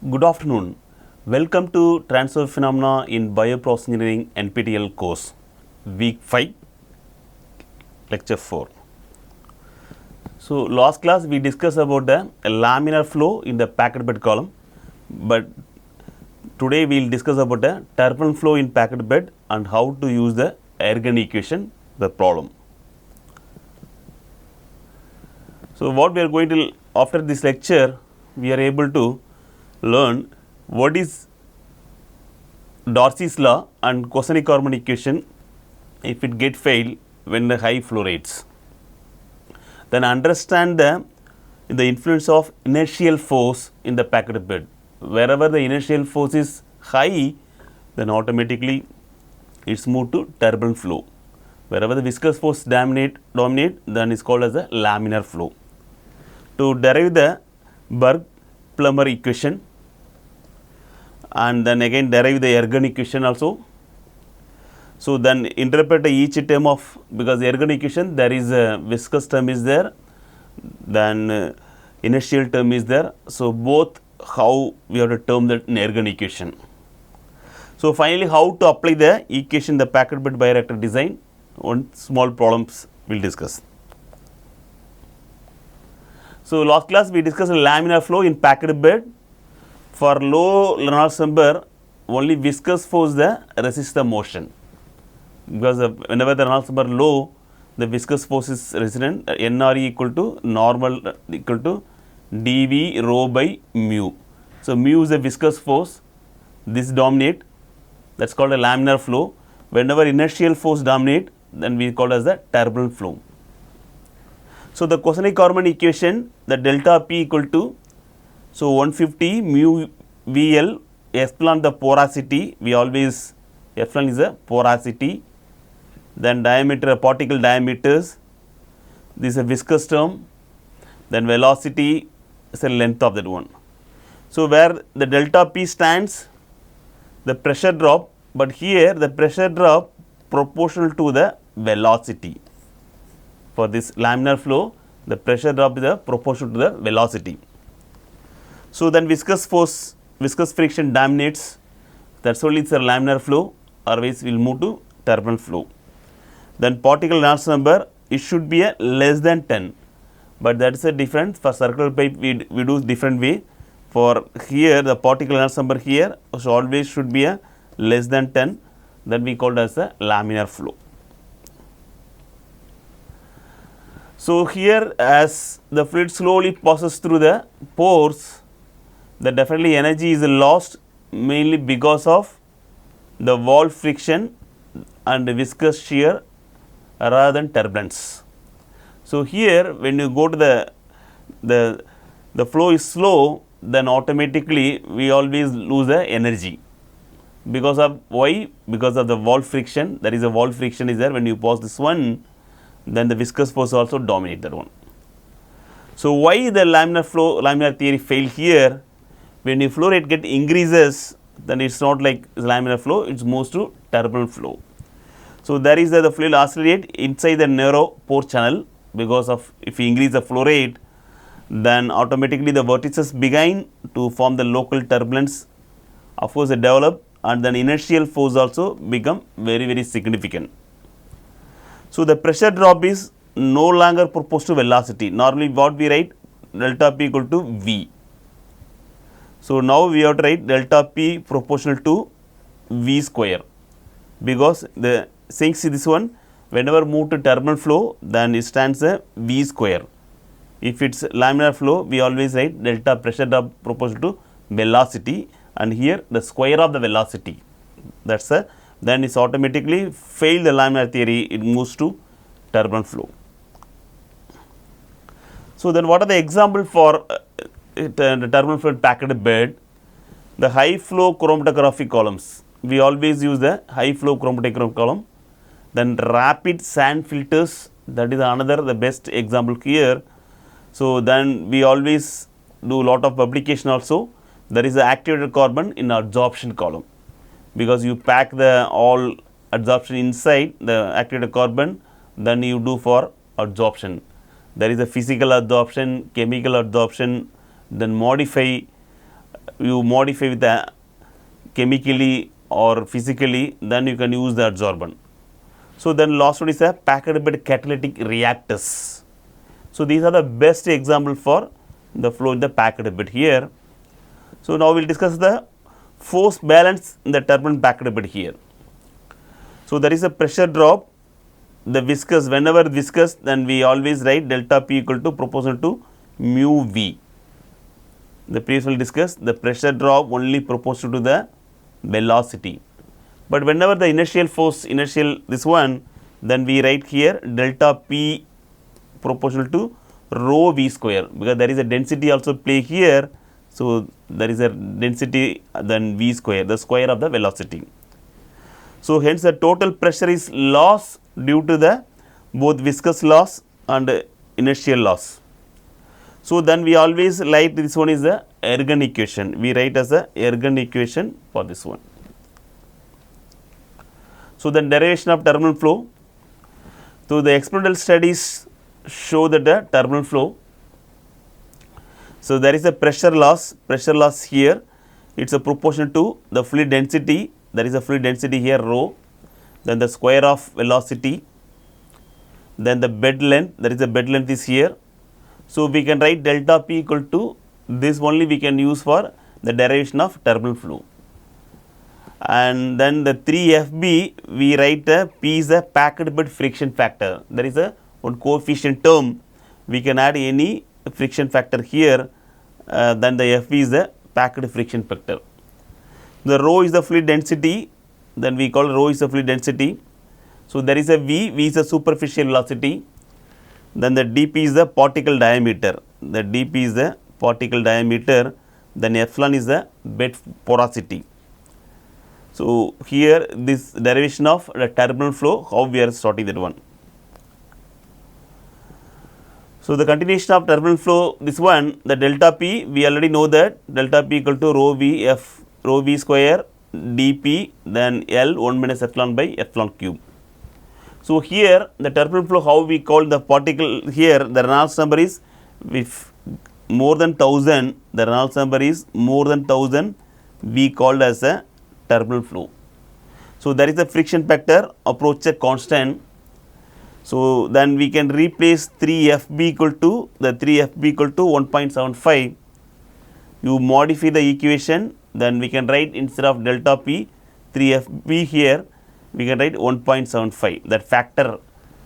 Good afternoon. Welcome to Transfer Phenomena in Bioprocess Engineering NPTEL course, week 5, lecture 4. So, last class we discussed about the laminar flow in the packed bed column, but today we will discuss about the turbulent flow in packed bed and how to use the Ergun equation, the problem. So, what we are going to, after this lecture, we are able to learn what is Darcy's law and Kosanik-Korman equation if it get failed when the high flow rates. Then understand the influence of inertial force in the packed bed. Wherever the inertial force is high, then automatically it's moved to turbulent flow. Wherever the viscous force dominate, then it's called as a laminar flow. To derive the Berg-Plummer equation, and then again derive the Ergun equation also. So, then interpret each term of, because the Ergun equation there is a viscous term is there, then inertial term is there. So, both how we have to term that in Ergun equation. So, finally, how to apply the equation in the packed bed bioreactor design, one small problems we will discuss. So, last class we discussed laminar flow in packed bed. For low Reynolds number, only viscous force resists the motion, because whenever the Reynolds number low, the viscous force is resistant. NRE equal to normal equal to dV rho by mu. So, mu is the viscous force, this dominate, that is called a laminar flow. Whenever inertial force dominate, then we call as the turbulent flow. So, the Kosanik-Korman equation, the delta P equal to, so 150 mu VL, epsilon the porosity, we always, epsilon is a porosity, then diameter, particle diameters, this is a viscous term, then velocity is the length of that one. So, where the delta P stands, the pressure drop, but here the pressure drop proportional to the velocity. For this laminar flow, the pressure drop is proportional to the velocity. So, then viscous force, viscous friction dominates, that is only it's a laminar flow, otherwise we will move to turbulent flow. Then particle Reynolds number, it should be a less than 10, but that is a different. For circular pipe we do different way. For here the particle Reynolds number here, so always should be a less than 10, that we called as a laminar flow. So, here as the fluid slowly passes through the pores, the definitely energy is lost mainly because of the wall friction and the viscous shear rather than turbulence. So, here when you go to the flow is slow, then automatically we always lose the energy. Because of why? Because of the wall friction, there is a wall friction is there. When you pass this one, then the viscous force also dominate that one. So, why the laminar theory failed here? When your flow rate get increases, then it is not like laminar flow, it moves to turbulent flow. So, there is the fluid accelerate inside the narrow pore channel, because of if you increase the flow rate, then automatically the vortices begin to form the local turbulence, of course they develop, and then inertial force also become very significant. So, the pressure drop is no longer proportional to velocity. Normally what we write, delta P equal to V. So, now we have to write delta P proportional to V square, because the since this one whenever move to turbulent flow, then it stands a V square. If it is laminar flow, we always write delta pressure drop proportional to velocity, and here the square of the velocity, that is then it is automatically fail the laminar theory, it moves to turbulent flow. So, then what are the example for the turbulent flow packed bed? The high flow chromatography columns, we always use the high flow chromatography column. Then rapid sand filters, that is another the best example here. So, then we always do lot of publication also. There is the activated carbon in adsorption column, because you pack the all adsorption inside the activated carbon, then you do for adsorption. There is a physical adsorption, chemical adsorption, then modify you modify with the chemically or physically, then you can use the adsorbent. So then last one is a packed bed catalytic reactors. So these are the best example for the flow in the packed bed here. So now we will discuss the force balance in the turbulent packed bed here. So there is a pressure drop, the viscous, whenever viscous, then we always write delta P equal to proportional to mu V. The previous will discuss the pressure drop only proportional to the velocity. But whenever the inertial force, this one, then we write here delta P proportional to rho V square, because there is a density also play here. So there is a density then V square, the square of the velocity. So hence the total pressure is loss due to the both viscous loss and inertial loss. So then we always write this one is the Ergun equation. We write as a Ergun equation for this one. So then derivation of turbulent flow. So the experimental studies show that the turbulent flow. So there is a pressure loss here. It's a proportion to the fluid density. There is a fluid density here rho, then the square of velocity, then the bed length, there is a bed length is here. So we can write delta P equal to this only we can use for the derivation of turbulent flow. And then the 3FB we write P is a packed bed friction factor. There is a one coefficient term, we can add any friction factor here, then the FB is the packed friction factor. The rho is the fluid density, then we call rho is the fluid density. So there is a V is the superficial velocity, then the dP is the particle diameter, then epsilon is the bed porosity. So here this derivation of the turbulent flow, how we are starting that one. So the continuation of turbulent flow, this one, the delta P, we already know that delta P equal to rho V square dP, then L 1 minus epsilon by epsilon cube. So here the turbulent flow, how we call the particle here, the Reynolds number is if more than 1000, the Reynolds number is more than 1000, we called as a turbulent flow. So there is a friction factor approach a constant. So then we can replace 3FB equal to 1.75. You modify the equation, then we can write instead of delta P 3FB here, we can write 1.75. That factor,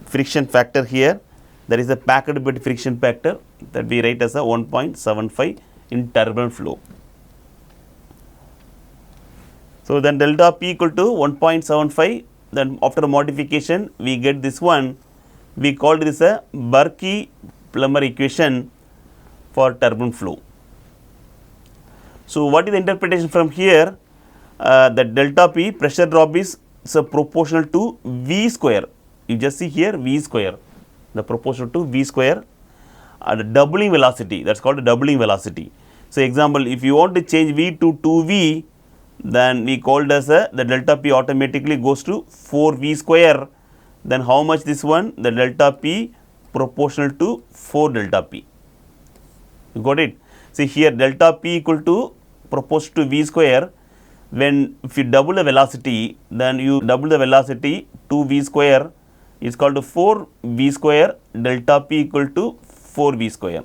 friction factor here, there is a packed bed friction factor that we write as a 1.75 in turbulent flow. So then delta P equal to 1.75, then after modification we get this one, we call this a Burke-Plummer equation for turbulent flow. So what is the interpretation from here? The delta P pressure drop is proportional to V square. You just see here V square, the proportional to V square, and doubling velocity, that's called a doubling velocity. So example, if you want to change V to 2V, then we called as the delta P automatically goes to 4V square. Then how much this one? The delta P proportional to 4 delta P. You got it? See here delta P equal to proportional to V square. When if you double the velocity, then you double the velocity to V square is called to 4V square, delta P equal to 4V square.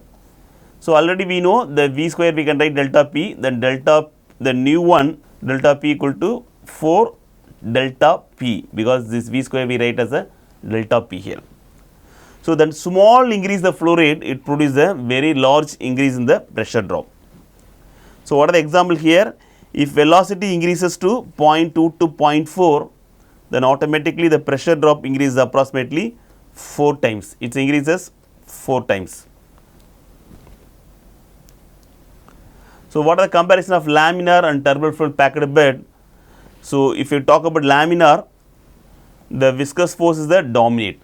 So already we know the V square we can write delta P, then delta, the new one delta P equal to 4 delta P, because this V square we write as a delta P here. So then small increase the flow rate, it produces a very large increase in the pressure drop. So what are the example here? If velocity increases to 0.2 to 0.4, then automatically the pressure drop increases approximately 4 times. It increases 4 times. So what are the comparison of laminar and turbulent fluid packed bed? So if you talk about laminar, the viscous force is the dominate.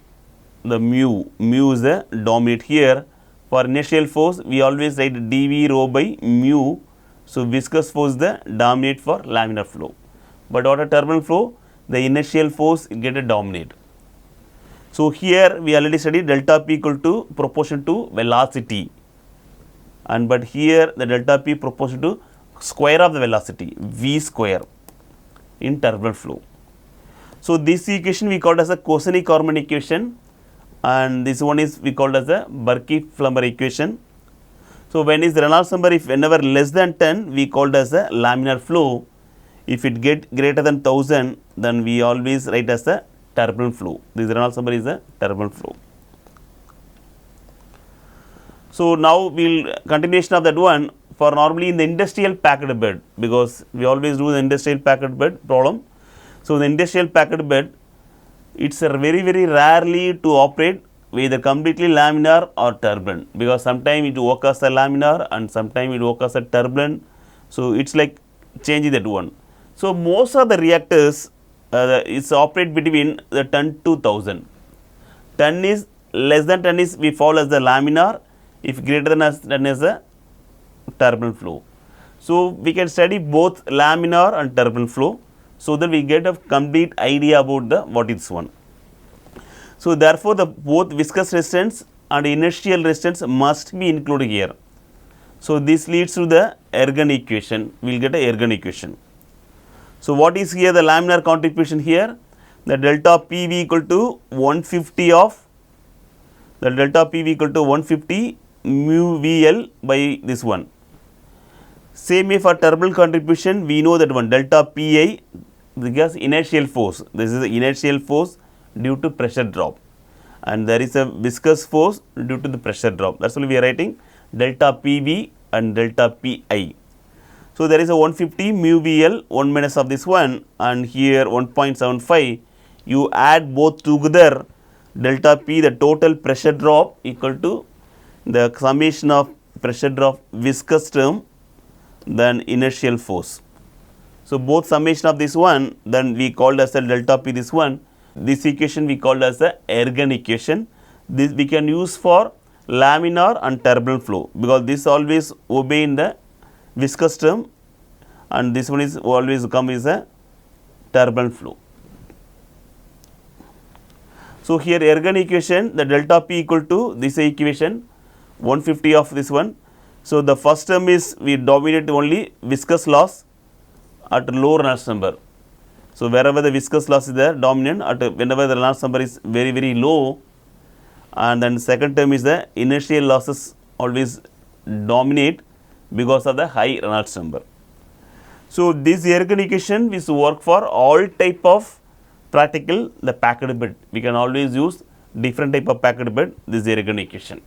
The mu is the dominate here. For inertial force, we always write dV rho by mu. So viscous force is the dominate for laminar flow. But what a turbulent flow, the inertial force get a dominate. So here we already studied delta P equal to proportion to velocity, and but here the delta P proportion to square of the velocity v square in turbulent flow. So, this equation we called as a Kosenik-Korman equation, and this one is we called as the Birky-Flummer equation. So, when is the Reynolds number, if whenever less than 10 we called as a laminar flow, if it get greater than 1000 then we always write as the turbulent flow. This Reynolds number is a turbulent flow. So, now we will continuation of that one for normally in the industrial packed bed, because we always do the industrial packed bed problem. So, the industrial packed bed, it is very rarely to operate either completely laminar or turbulent, because sometimes it work as a laminar and sometimes it work as a turbulent. So, it is like changing that one. So, most of the reactors is operate between the 10 to 1000. 10 is less than 10 is we follow as the laminar, if greater than 10 is a turbulent flow. So, we can study both laminar and turbulent flow, so that we get a complete idea about the what is one. So, therefore, the both viscous resistance and inertial resistance must be included here. So, this leads to the Ergun equation, we will get a Ergun equation. So, what is here the laminar contribution here? The delta PV equal to 150 of the delta PV equal to 150 mu VL by this one. Same way for turbulent contribution, we know that one delta PI, because inertial force, this is the inertial force due to pressure drop, and there is a viscous force due to the pressure drop. That is why we are writing delta PV and delta PI. So, there is a 150 mu VL 1 minus of this one, and here 1.75, you add both together, delta P, the total pressure drop equal to the summation of pressure drop viscous term then inertial force. So, both summation of this one, then we called as a delta P this one. This equation we called as the Ergun equation. This we can use for laminar and turbulent flow, because this always obey in the viscous term, and this one is always come is a turbulent flow. So, here Ergun equation, the delta P equal to this equation 150 of this one. So, the first term is we dominate only viscous loss at low Reynolds number. So, wherever the viscous loss is there dominant at whenever the Reynolds number is very low, and then second term is the inertial losses always dominate because of the high Reynolds number. So, this Ergun equation is work for all type of practical the packed bed. We can always use different type of packed bed, this Ergun equation.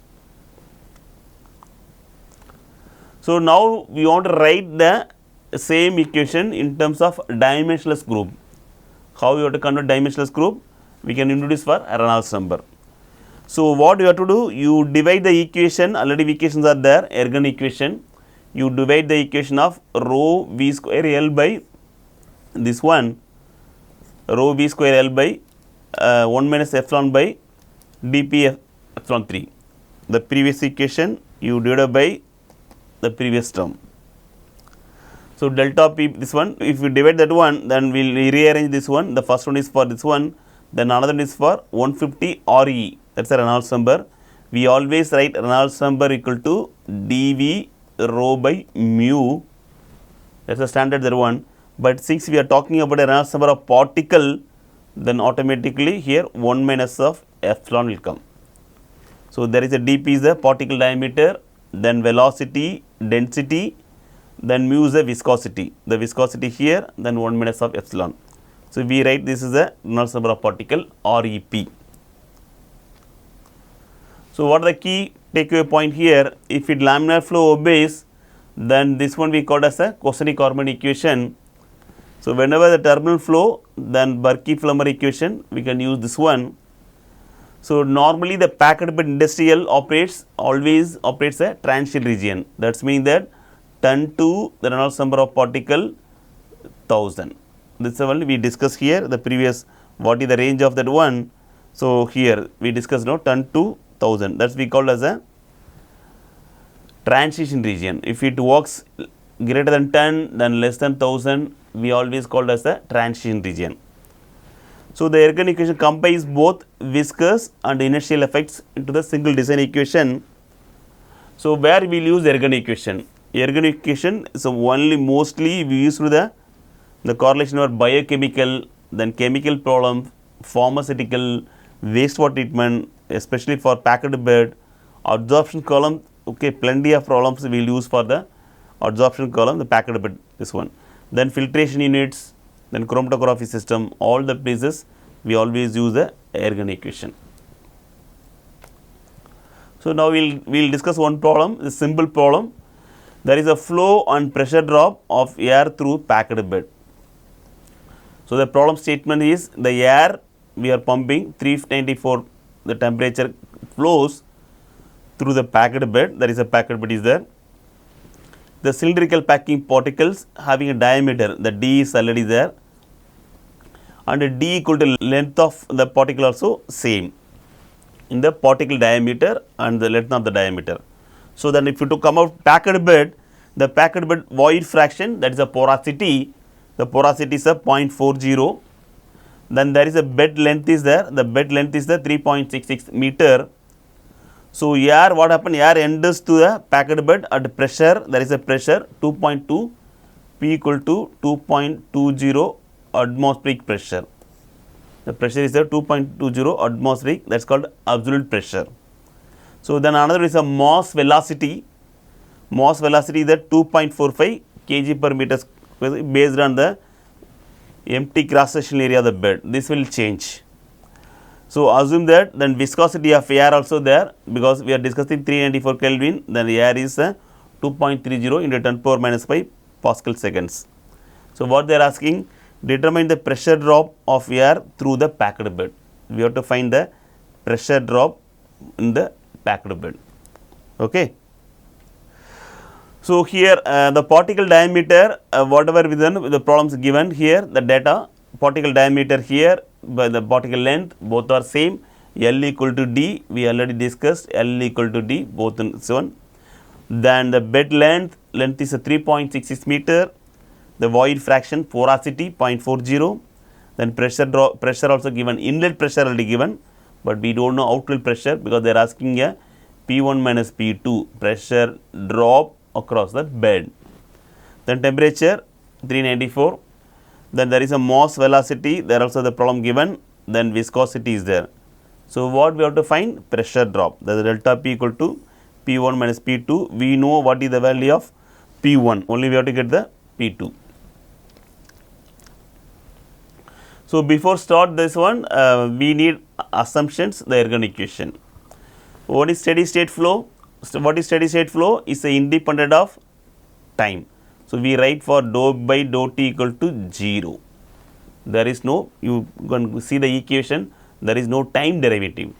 So, now we want to write the same equation in terms of dimensionless group. How you have to convert dimensionless group? We can introduce for Reynolds number. So, what you have to do? You divide the equation, already equations are there, Ergun equation. You divide the equation of rho v square L by this one, rho v square L by 1 minus epsilon by dp epsilon 3. The previous equation you divide by the previous term. So, delta P this one, if we divide that one, then we will rearrange this one. The first one is for this one, then another one is for 150 RE, that is a Reynolds number. We always write Reynolds number equal to dV rho by mu, that is a standard that one. But since we are talking about a Reynolds number of particle, then automatically here 1 minus of epsilon will come. So, there is a dP is the particle diameter, then velocity, density, then mu is the viscosity. The viscosity here, then 1 minus of epsilon. So, we write this is a Reynolds number of particle REP. So, what are the key takeaway point here? If it laminar flow obeys, then this one we call as a Kosenik-Korman equation. So, whenever the turbulent flow, then Birky-Flummer equation, we can use this one. So, normally the packed bed industrial always operates a transient region. That means that 10 to the Reynolds number of particle 1000. This is only we discussed here the previous what is the range of that one. So, here we discussed now 10 to 1000, that is we call as a transition region. If it works greater than 10 then less than 1000, we always called as a transition region. So, the Ergun equation combines both viscous and inertial effects into the single design equation. So, where we will use Ergun equation? Ergun equation is only mostly we use the correlation of biochemical, then chemical problem, pharmaceutical, wastewater treatment, especially for packed bed, absorption column. Okay, plenty of problems we will use for the absorption column, the packed bed, this one. Then filtration units, then chromatography system, all the places we always use the Ergun equation. So now we'll discuss one problem, a simple problem. There is a flow and pressure drop of air through packed bed. So the problem statement is the air we are pumping 394, the temperature flows through the packed bed. There is a packed bed is there. The cylindrical packing particles having a diameter, the d is already there, and d equal to length of the particle also same in the particle diameter and the length of the diameter. So then if you to come out packed bed, the packed bed void fraction, that is a porosity, the porosity is a 0.40. Then there is a bed length is there, the bed length is the 3.66 meter. So air, what happened, air enters to the packed bed at pressure, there is a pressure 2.2, P equal to 2.20 atmospheric pressure. The pressure is 2.20 atmospheric, that is called absolute pressure. So then another is a mass velocity. Mass velocity is 2.45 kg per meter square based on the empty cross sectional area of the bed. This will change. So assume that then viscosity of air also there, because we are discussing 394 Kelvin, then the air is 2.30 into 10 power minus 5 Pascal seconds. So what they are asking, determine the pressure drop of air through the packed bed. We have to find the pressure drop in the packed bed. Okay. So here the particle diameter, whatever within the problems given here, the data, particle diameter here by the particle length, both are same, L equal to D, we already discussed, L equal to D, both in this one. Then the bed length is a 3.66 meter, the void fraction porosity 0.40, then pressure also given, inlet pressure already given, but we don't know outlet pressure because they are asking a P1 minus P2 pressure drop across the bed. Then temperature 394, then there is a mass velocity, there also the problem given, then viscosity is there. So what we have to find, pressure drop, the delta P equal to P1 minus P2, we know what is the value of P1, only we have to get the P2. So before start this one, we need assumptions, the Ergun equation. What is steady state flow? So what is steady state flow? Is independent of time. So we write for dou by dou t equal to 0. There is no, you can see the equation, there is no time derivative.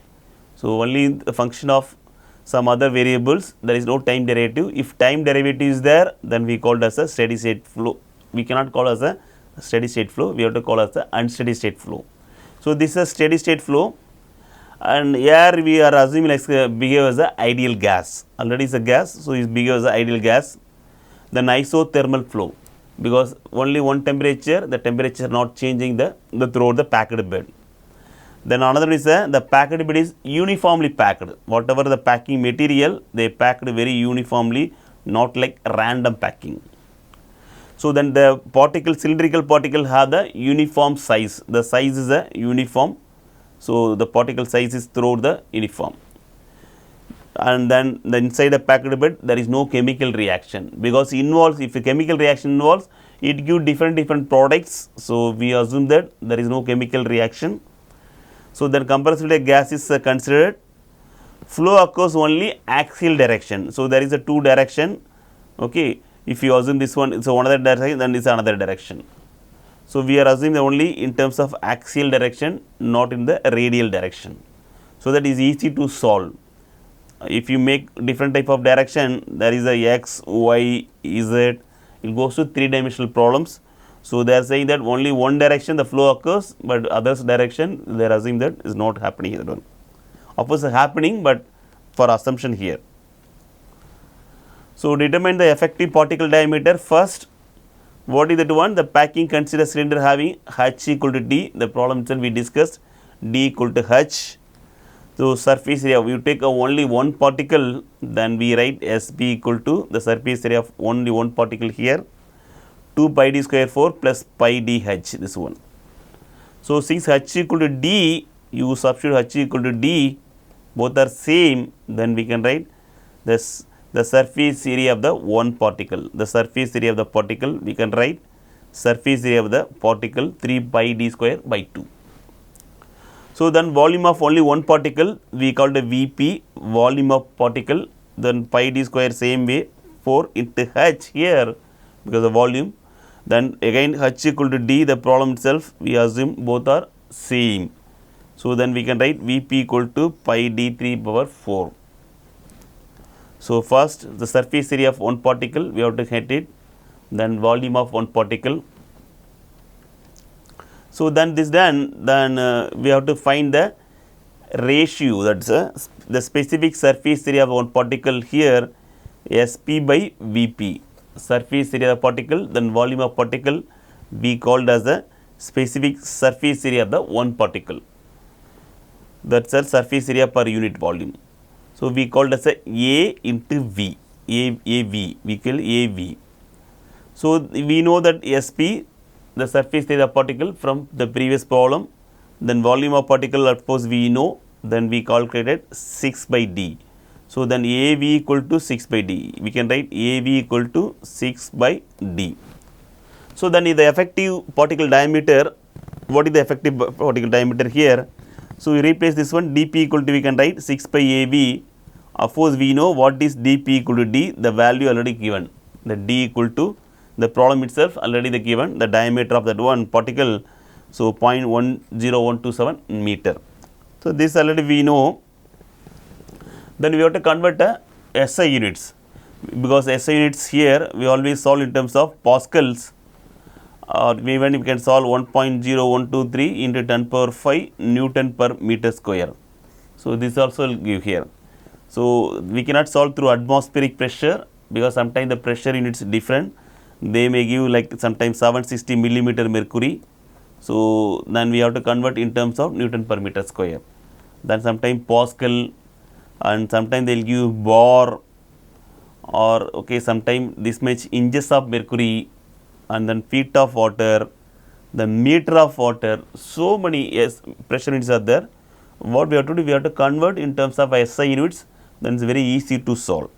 So only the function of some other variables, there is no time derivative. If time derivative is there, then we call it as a steady state flow. We cannot call as a steady state flow, we have to call as the unsteady state flow. So this is a steady state flow, and here we are assuming like behave as an ideal gas. Already is a gas, so it behaves as an ideal gas. Then isothermal flow, because only one temperature, the temperature not changing the throughout the packed bed. Then another is the packed bed is uniformly packed. Whatever the packing material, they packed very uniformly, not like random packing. So then the particle, cylindrical particle have the uniform size. The size is a uniform. So the particle size is throughout the uniform. And then the inside the packed bed, there is no chemical reaction, because involves, if a chemical reaction involves, it gives different products. So we assume that there is no chemical reaction. So then compressed gas is considered. Flow occurs only axial direction. So there is a two direction. Okay, if you assume this one, so another direction, then this is another direction. So we are assuming only in terms of axial direction, not in the radial direction. So that is easy to solve. If you make different type of direction, there is a x, y, z, it goes to three-dimensional problems. So they are saying that only one direction the flow occurs, but others direction they are assuming that is not happening here. Of course, it's happening, but for assumption here. So determine the effective particle diameter first. What is that one? The packing consider cylinder having h equal to d. The problem itself we discussed, d equal to h. So, surface area, we take only one particle, then we write Sp equal to the surface area of only one particle here, 2 pi d square 4 plus pi d h, this one. So, since h equal to d, you substitute h equal to d, both are same, then we can write this the surface area of the one particle. The surface area of the particle, we can write surface area of the particle 3 pi d square by 2. So, then volume of only one particle, we call it Vp, volume of particle, then pi d square same way 4 into h here because of volume. Then again h equal to d, the problem itself we assume both are same. So, then we can write Vp equal to pi d3 power 4. So, first the surface area of one particle we have to get it, then volume of one particle. So, then this done, then we have to find the ratio, that is the specific surface area of one particle here, Sp by Vp, surface area of particle, then volume of particle we called as the specific surface area of the one particle, that is the surface area per unit volume. So, we called as A into V, AV, we call AV. So, we know that Sp, the surface area of particle from the previous problem, then volume of particle of course we know, then we calculated 6 by d. So, then AV equal to 6 by d, we can write AV equal to 6 by d. So, then the effective particle diameter, what is the effective particle diameter here? So, we replace this one, dp equal to, we can write 6 by AV. Of course, we know what is dp equal to d, the value already given, the d equal to the problem itself already the given, the diameter of that one particle, so 0.10127 meter. So, this already we know. Then we have to convert SI units, because SI units here we always solve in terms of pascals, or even we can solve 1.0123 into 10 power 5 Newton per meter square. So, this also will give here. So, we cannot solve through atmospheric pressure, because sometimes the pressure units different. They may give like sometimes 760 millimeter mercury. So, then we have to convert in terms of Newton per meter square. Then sometimes Pascal, and sometimes they will give bar, or okay, sometimes this much inches of mercury, and then feet of water, the meter of water. So many pressure units are there. What we have to do, we have to convert in terms of SI units, then it is very easy to solve.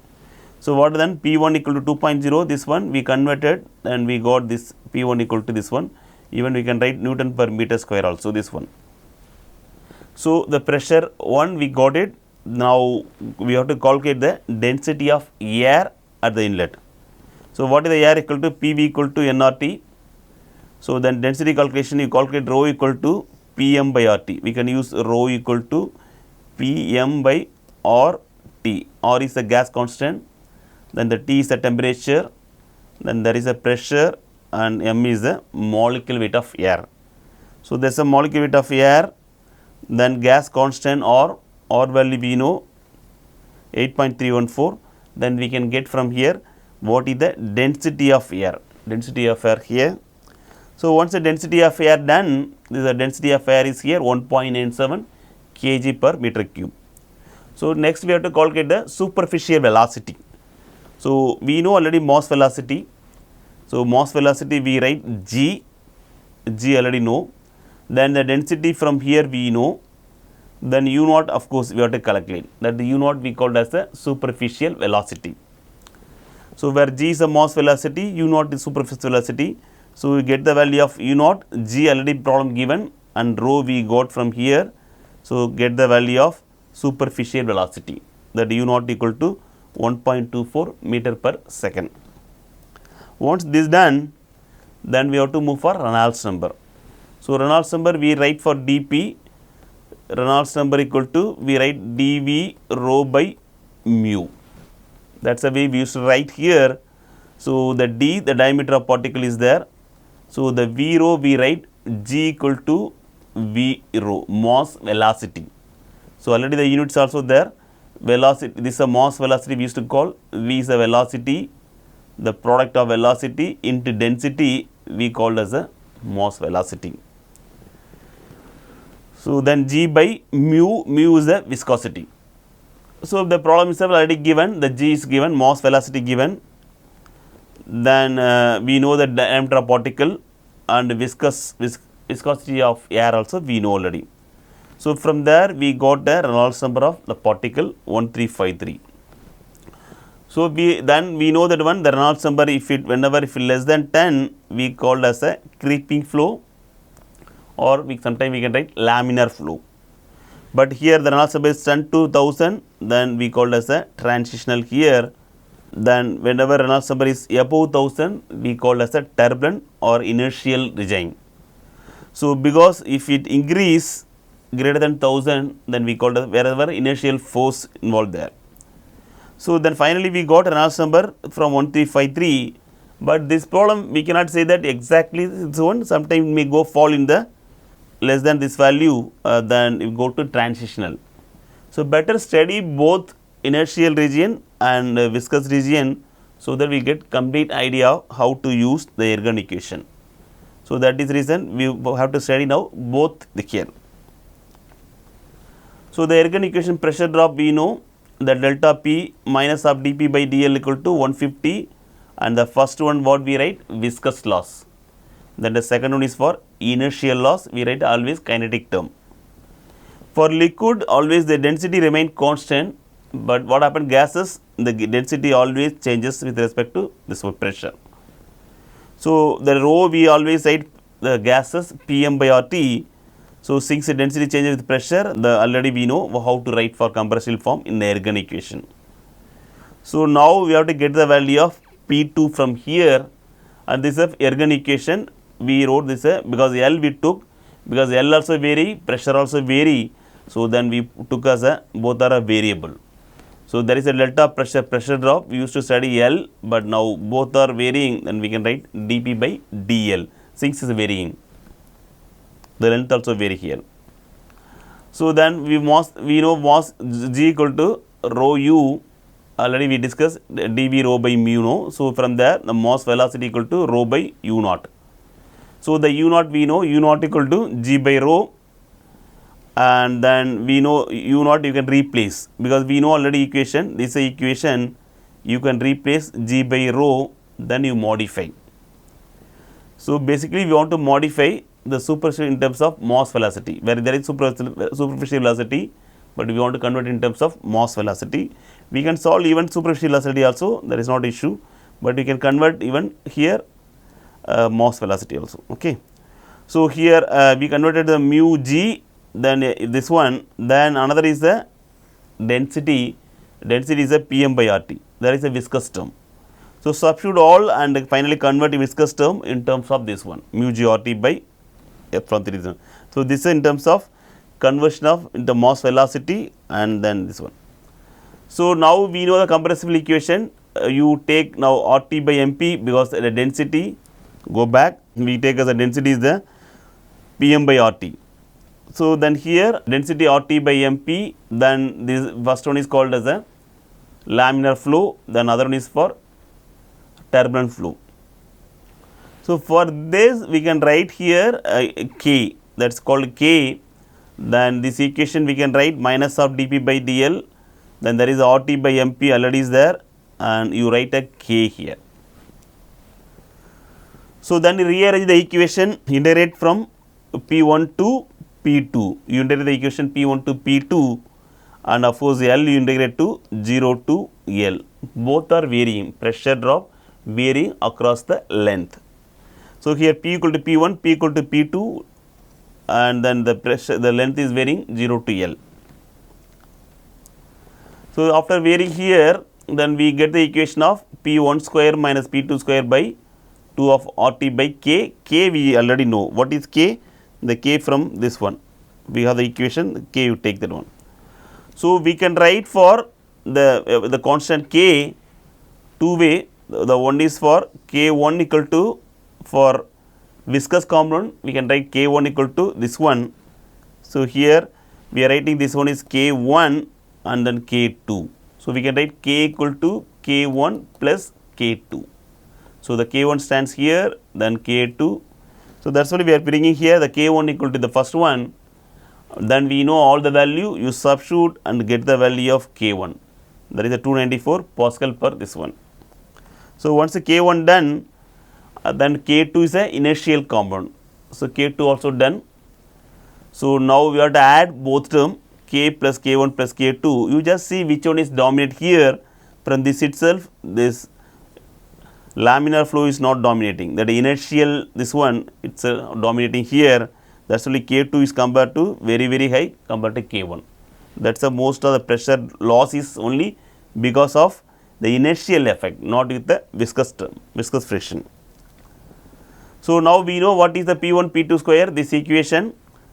So, what then P1 equal to 2.0, this one we converted and we got this P1 equal to this one, even we can write Newton per meter square also this one. So, the pressure 1 we got it, now we have to calculate the density of air at the inlet. So, what is the air equal to? PV equal to nRT. So, then density calculation you calculate rho equal to PM by RT, we can use rho equal to PM by RT, R is the gas constant, then the T is the temperature, then there is a pressure, and M is the molecular weight of air. So, there is a molecular weight of air, then gas constant R value we know 8.314, then we can get from here what is the density of air here. So, once the density of air done, the density of air is here 1.97 kg per meter cube. So, next we have to calculate the superficial velocity. So, we know already mass velocity. So, mass velocity we write G already know. Then the density from here we know. Then U naught of course we have to calculate. That the U naught we called as the superficial velocity. So, where G is the mass velocity, U naught is superficial velocity. So, we get the value of U naught, G already problem given, and rho we got from here. So, get the value of superficial velocity, that U naught equal to 1.24 meter per second. Once this done, then we have to move for Reynolds number. So, Reynolds number we write for dP, Reynolds number equal to, we write dV rho by mu. That is the way we used to write here. So, the d, the diameter of particle is there. So, the V rho we write G equal to V rho, mass velocity. So, already the units also there. Velocity, this is a mass velocity we used to call, V is a velocity, the product of velocity into density we called as a mass velocity. So, then G by mu is the viscosity. So, the problem is already given, the G is given, mass velocity given, then we know the diameter of particle and viscosity of air also we know already. So, from there we got the Reynolds number of the particle 1353. So, we know that one, the Reynolds number whenever if less than 10 we called as a creeping flow, or sometimes we can write laminar flow. But here the Reynolds number is 10 to 1000, then we called as a transitional here. Then whenever Reynolds number is above 1000 we call as a turbulent or inertial regime. So, because if it increase greater than 1000, then we call it wherever inertial force involved there. So, then finally we got Reynolds number from 1353, but this problem we cannot say that exactly this one, sometimes it may go fall in the less than this value, then we go to transitional. So, better study both inertial region and viscous region, so that we get complete idea of how to use the Ergun equation. So, that is the reason we have to study now both here. So, the Ergun equation pressure drop we know that delta P minus of dP by dl equal to 150, and the first one what we write viscous loss. Then the second one is for inertial loss, we write always kinetic term. For liquid always the density remain constant, but what happens gases, the density always changes with respect to this pressure. So, the rho we always write the gases Pm by RT. So, since the density changes with pressure, already we know how to write for compressible form in the Ergun equation. So, now we have to get the value of P2 from here, and this is Ergun equation. We wrote this because L we took, because L also vary, pressure also vary. So, then we took as both are a variable. So, there is a delta pressure drop, we used to study L, but now both are varying, then we can write dP by dl, since is varying, the length also vary here. So, then we know mass G equal to rho u, already we discussed dV rho by mu no. So, from there the mass velocity equal to rho by u naught. So, the u naught we know u naught equal to G by rho, and then we know u naught you can replace, because we know already equation, this is a equation, you can replace G by rho, then you modify. So, basically we want to modify the superficial in terms of mass velocity, where there is superficial velocity, but we want to convert in terms of mass velocity. We can solve even superficial velocity also, there is not issue, but we can convert even here mass velocity also. Okay. So, here we converted the mu g, then this one, then another is the density is a Pm by RT, there is a viscous term. So, substitute all and finally convert the viscous term in terms of this one mu g RT by F from 3. So, this is in terms of conversion of into mass velocity and then this one. So, now we know the compressible equation, you take now RT by MP, because the density go back, we take as a density is the Pm by RT. So, then here density RT by MP, then this first one is called as a laminar flow, then other one is for turbulent flow. So, for this we can write here K, that is called K, then this equation we can write minus of dP by dl, then there is RT by MP already is there, and you write a K here. So, then you rearrange the equation, integrate from P1 to P2, you integrate the equation P1 to P2, and of course, L you integrate to 0 to L, both are varying, pressure drop varying across the length. So, here P equal to P1, P equal to P2, and then the length is varying 0 to L. So, after varying here, then we get the equation of P1 square minus P2 square by 2 of RT by K. K we already know. What is K? The K from this one. We have the equation, K you take that one. So, we can write for the constant K two way. The one is for K1 equal to, for viscous component we can write K1 equal to this one. So, here we are writing this one is K1 and then K2. So, we can write K equal to K1 plus K2. So, the K1 stands here, then K2. So, that is what we are bringing here the K1 equal to the first one, then we know all the value, you substitute and get the value of K1, that is the 294 Pascal per this one. So, once the K1 done, then K2 is a inertial compound. So, K2 also done. So, now we have to add both term K plus K1 plus K2, you just see which one is dominant here. From this itself, this laminar flow is not dominating, that inertial this one it's dominating here, that's only K2 is compared to very high compared to K1. That's the most of the pressure loss is only because of the inertial effect, not with the viscous friction. So, now we know what is the P1 P2 square, this equation,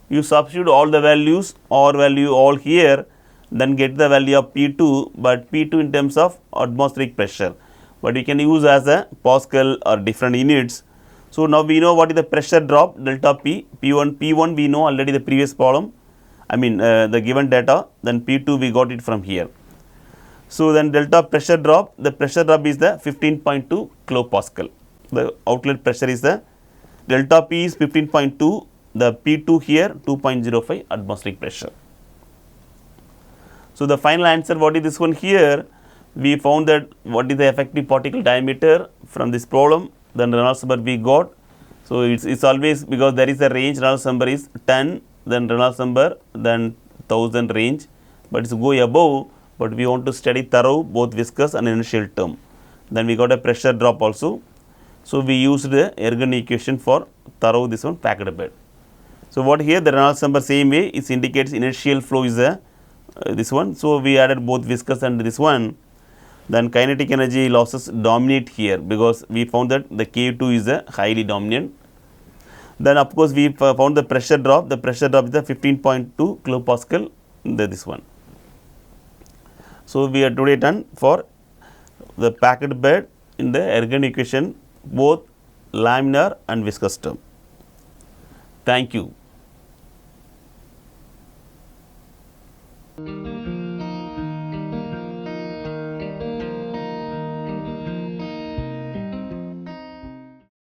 you substitute all the values, R value all here, then get the value of P2, but P2 in terms of atmospheric pressure, but you can use as a Pascal or different units. So, now we know what is the pressure drop delta P, P1 we know already the previous problem, I mean the given data, then P2 we got it from here. So, then delta pressure drop, the pressure drop is the 15.2 kilopascal, the outlet pressure is the delta P is 15.2, the P2 here 2.05 atmospheric pressure. So, the final answer what is this one here, we found that what is the effective particle diameter from this problem, then Reynolds number we got. So, it's always because there is a range, Reynolds number is 10, then Reynolds number, then 1000 range, but it's go above, but we want to study thorough both viscous and inertial term. Then we got a pressure drop also. So, we used the Ergun equation for thorough this one packed bed. So, what here the Reynolds number same way it indicates inertial flow is a this one. So, we added both viscous and this one, then kinetic energy losses dominate here because we found that the K2 is a highly dominant. Then of course, we found the pressure drop is the 15.2 kilopascal this one. So, we are today done for the packed bed in the Ergun equation both laminar and viscous term. Thank you.